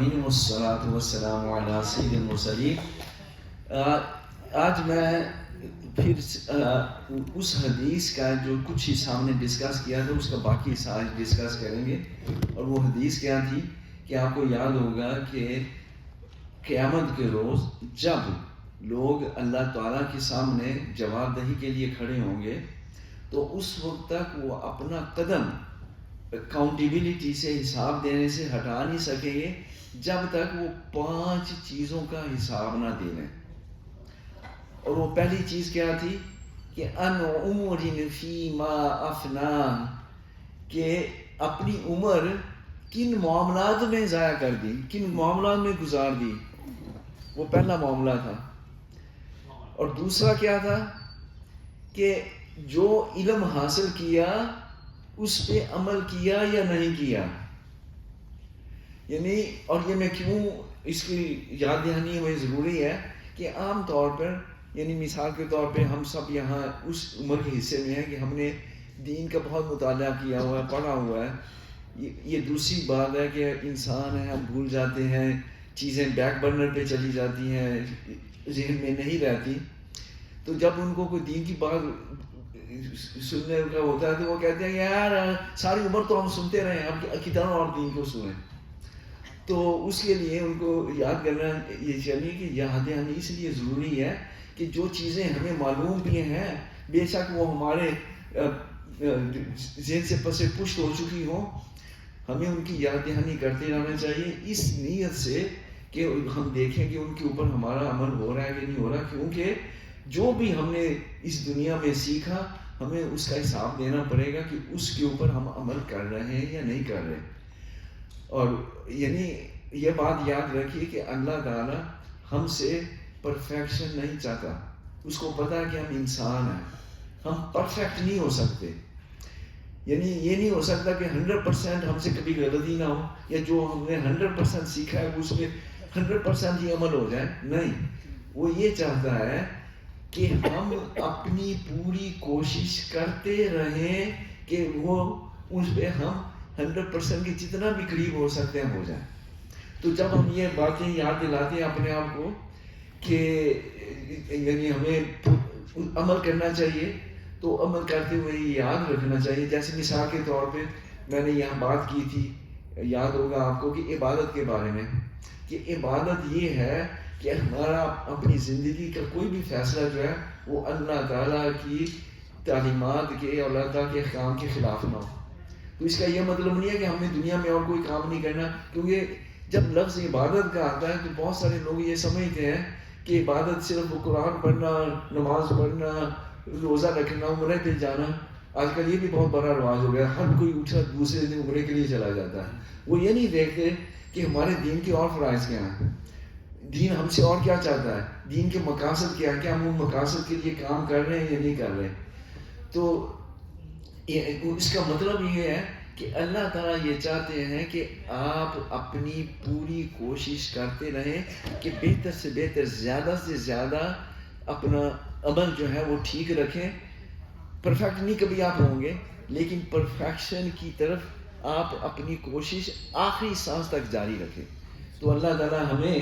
العالمین والصلاة والسلام علی سید المرسلین. آج میں پھر اس حدیث کا جو کچھ حصہ ہم نے ڈسکس کیا تھا اس کا باقی حصہ آج ڈسکس کریں گے. اور وہ حدیث کیا تھی کہ آپ کو یاد ہوگا کہ قیامت کے روز جب لوگ اللہ تعالیٰ کے سامنے جواب دہی کے لیے کھڑے ہوں گے تو اس وقت تک وہ اپنا قدم اکاؤنٹیبلٹی سے حساب دینے سے ہٹا نہیں سکیں گے جب تک وہ 5 چیزوں کا حساب نہ دے لیں. اور وہ پہلی چیز کیا تھی کہ ان عمر فیما افنا، کہ اپنی عمر کن معاملات میں ضائع کر دی، کن معاملات میں گزار دی. وہ پہلا معاملہ تھا. اور دوسرا کیا تھا کہ جو علم حاصل کیا اس پہ عمل کیا یا نہیں کیا. یعنی اور یہ میں کیوں اس کی یاد دہانی ہمیں ضروری ہے کہ عام طور پر یعنی مثال کے طور پہ ہم سب یہاں اس عمر کے حصے میں ہیں کہ ہم نے دین کا بہت مطالعہ کیا ہوا ہے، پڑھا ہوا ہے. یہ دوسری بات ہے کہ انسان ہے، ہم بھول جاتے ہیں، چیزیں بیک برنر پہ چلی جاتی ہیں، ذہن میں نہیں رہتی. تو جب ان کو کوئی دین کی بات سننے کا ہوتا ہے تو وہ کہتے ہیں یار ساری عمر تو ہم سنتے رہے ہیں، اب کتنا اور دین کو سنیں. تو اس کے لیے ان کو یاد کرنا یہ چاہیے کہ یاد دہانی اس لیے ضروری ہے کہ جو چیزیں ہمیں معلوم بھی ہیں بے شک وہ ہمارے ذہن سے پس پشت ہو چکی ہوں، ہمیں ان کی یاد دہانی کرتے رہنا چاہیے اس نیت سے کہ ہم دیکھیں کہ ان کے اوپر ہمارا عمل ہو رہا ہے کہ نہیں ہو رہا. کیونکہ جو بھی ہم نے اس دنیا میں سیکھا ہمیں اس کا حساب دینا پڑے گا کہ اس کے اوپر ہم عمل کر رہے ہیں یا نہیں کر رہے. اور یعنی یہ بات یاد رکھیے کہ اللہ تعالیٰ ہم سے پرفیکشن نہیں چاہتا. اس کو پتا ہے کہ ہم انسان ہیں، ہم پرفیکٹ نہیں ہو سکتے. یعنی یہ نہیں ہو سکتا کہ 100% ہم سے کبھی غلطی نہ ہو یا جو ہم نے 100% سیکھا ہے اس پہ 100% ہی عمل ہو جائے. نہیں، وہ یہ چاہتا ہے کہ ہم اپنی پوری کوشش کرتے رہیں کہ وہ اس پہ ہم 100% کے جتنا بھی قریب ہو سکتے ہیں ہو جائیں. تو جب ہم یہ باتیں یاد دلاتے ہیں اپنے آپ کو کہ یعنی ہمیں عمل کرنا چاہیے تو عمل کرتے ہوئے یاد رکھنا چاہیے. جیسے مثال کے طور پہ میں نے یہاں بات کی تھی، یاد ہوگا آپ کو کہ عبادت کے بارے میں، کہ عبادت یہ ہے کہ ہمارا اپنی زندگی کا کوئی بھی فیصلہ جو ہے وہ اللہ تعالیٰ کی تعلیمات کے اور اللہ تعالیٰ کے احکام کے خلاف نہ ہو. تو اس کا یہ مطلب نہیں ہے کہ ہم نے دنیا میں اور کوئی کام نہیں کرنا. کیونکہ جب لفظ عبادت کا آتا ہے تو بہت سارے لوگ یہ سمجھتے ہیں کہ عبادت صرف قرآن پڑھنا، نماز پڑھنا، روزہ رکھنا، عمرے پہ جانا. آج کل یہ بھی بہت بڑا رواج ہو گیا، ہر کوئی اٹھا دوسرے دن عمرے کے لیے چلا جاتا ہے. وہ یہ نہیں دیکھتے کہ ہمارے دین کے اور فرائض کیا ہیں، دین ہم سے اور کیا چاہتا ہے، دین کے مقاصد کیا ہے، کیا ہم ان مقاصد کے لیے کام کر رہے ہیں یا نہیں کر رہے. تو اس کا مطلب یہ ہے کہ اللہ تعالیٰ یہ چاہتے ہیں کہ آپ اپنی پوری کوشش کرتے رہیں کہ بہتر سے بہتر، زیادہ سے زیادہ اپنا عمل جو ہے وہ ٹھیک رکھیں. پرفیکٹ نہیں کبھی آپ ہوں گے، لیکن پرفیکشن کی طرف آپ اپنی کوشش آخری سانس تک جاری رکھیں. تو اللہ تعالیٰ ہمیں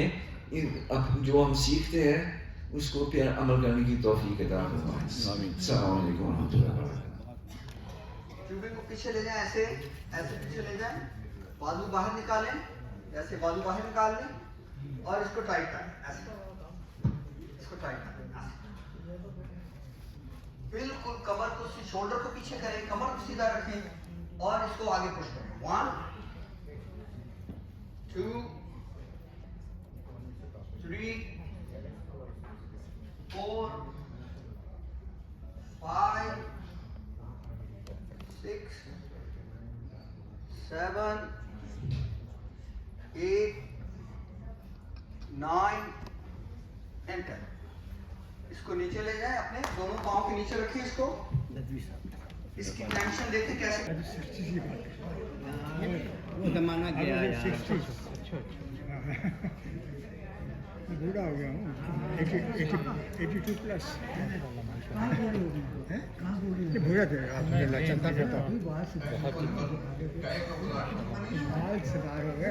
جو ہم سیکھتے ہیں اس کو پھر عمل کرنے کی توفیق عطا فرمائے. السلام علیکم ورحمۃ اللہ وبرکاتہ. ٹیوبنگ کو پیچھے لے جائیں، ایسے ایسے پیچھے لے جائیں، بازو باہر نکالیں، ایسے بازو باہر نکال لیں اور اس کو ٹائٹ کریں. ایسے اس کو ٹائٹ کریں، بالکل کمر کو، شولڈر کو پیچھے کریں، کمر کو سیدھا رکھیں اور اس کو آگے پش کریں. 1 2 3 4 5 6 7 8 9 and 10. اس کو نیچے لے جائیں، اپنے دونوں پاؤں کے نیچے رکھیں. اس کو اس کی ٹینشن دیکھیں کیسے وہ زمانہ گیا یار. بوڑھا ہو گیا ہوں، 82 پلس. یہ بوڑھا تھے آپ نے چلتا پھرتا بال سے باہر ہو گئے.